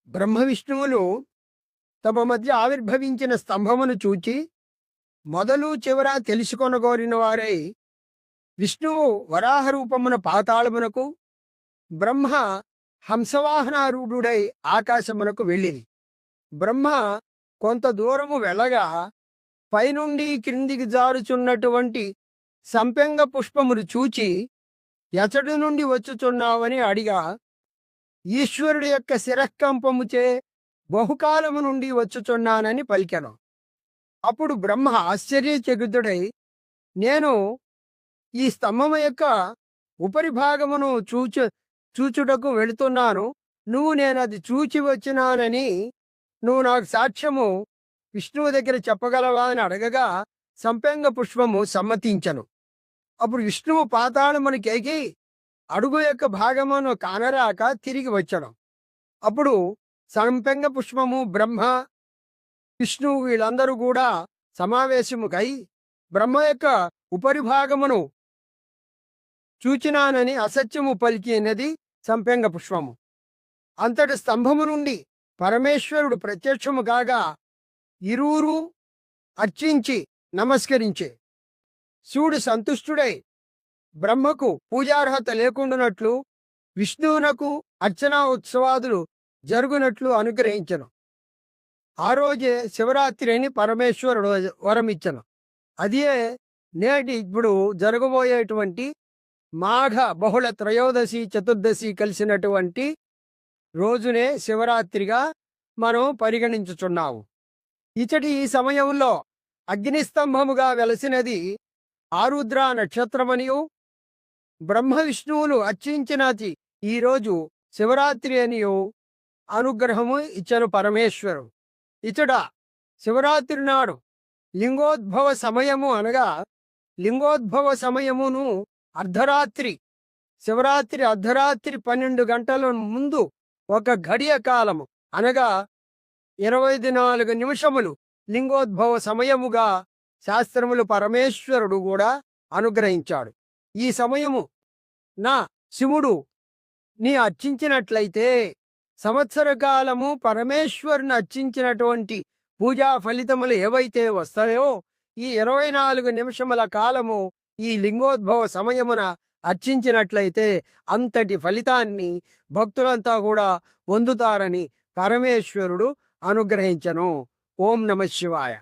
బ్రహ్మ విష్ణువులు తమ మధ్య ఆవిర్భవించిన స్తంభమును చూచి మొదలు చివర తెలుసుకొనగోరిన వారై విష్ణువు వరాహ రూపమున పాతాళమునకు, బ్రహ్మ హంసవాహనారూఢుడై ఆకాశమునకు వెళ్ళిరి. బ్రహ్మ కొంత దూరము వెళ్ళగా పైనుండి క్రిందికి జారుచున్నటువంటి సంపెంగ పుష్పమును చూచి ఎచడు నుండి వచ్చుచున్నావని అడిగా, ఈశ్వరుడి యొక్క శిరఃకంపముచే బహుకాలము నుండి వచ్చుచున్నానని పలికెను. అప్పుడు బ్రహ్మ ఆశ్చర్యచకితుడై, నేను ఈ స్తంభము యొక్క ఉపరి భాగమును చూచుటకు వెళుతున్నాను, నువ్వు నేనది చూచి వచ్చినానని నువ్వు నాకు సాక్ష్యము విష్ణువు దగ్గర చెప్పగలవా అని అడగగా సంపెంగ పుష్పము సమ్మతించను. అప్పుడు విష్ణువు పాతాళమునకెగి అడుగు యొక్క భాగమును కానరాక తిరిగి వచ్చడం. అప్పుడు సంపెంగ పుష్పము, బ్రహ్మ, విష్ణువు వీళ్ళందరూ కూడా సమావేశముకై బ్రహ్మ యొక్క ఉపరిభాగమును చూచినానని అసత్యము పలికినది సంపెంగ పుష్పము. అంతటి స్తంభము నుండి పరమేశ్వరుడు ప్రత్యక్షము కాగా ఇరువురు అర్చించి నమస్కరించే. శివుడు సంతుష్టుడై బ్రహ్మకు పూజార్హత లేకుండానట్లు విష్ణువునకు అర్చనా ఉత్సవాదులు జరుగునట్లు అనుగ్రహించను. ఆ రోజే శివరాత్రి అని పరమేశ్వరుడు వరమిచ్చను. అదే నేటి ఇప్పుడు జరగబోయేటువంటి మాఘ బహుళ త్రయోదశి చతుర్దశి కలిసినటువంటి రోజునే శివరాత్రిగా మనం పరిగణించుచున్నాము. ఇచటి ఈ సమయంలో అగ్నిస్తంభముగా వెలసినది ఆరుద్ర నక్షత్రమనియు, బ్రహ్మ విష్ణువులు అర్చించినది ఈరోజు శివరాత్రి అనియు అనుగ్రహము ఇచ్చను పరమేశ్వరు. ఇచట శివరాత్రి నాడు లింగోద్భవ సమయము అనగా లింగోద్భవ సమయమును అర్ధరాత్రి, శివరాత్రి అర్ధరాత్రి 12 గంటల ముందు ఒక ఘడియ కాలము అనగా 24 నిమిషములు లింగోద్భవ సమయముగా శాస్త్రములు పరమేశ్వరుడు కూడా అనుగ్రహించాడు. ఈ సమయము నా శివుడు నీ అర్చించినట్లయితే సంవత్సర కాలము పరమేశ్వరుని అర్చించినటువంటి పూజా ఫలితములు ఏవైతే వస్తాయో ఈ 24 నిమిషముల కాలము ఈ లింగోద్భవ సమయమున అర్చించినట్లయితే అంతటి ఫలితాన్ని భక్తులంతా కూడా పొందుతారని పరమేశ్వరుడు అనుగ్రహించను. ఓం నమః శివాయ.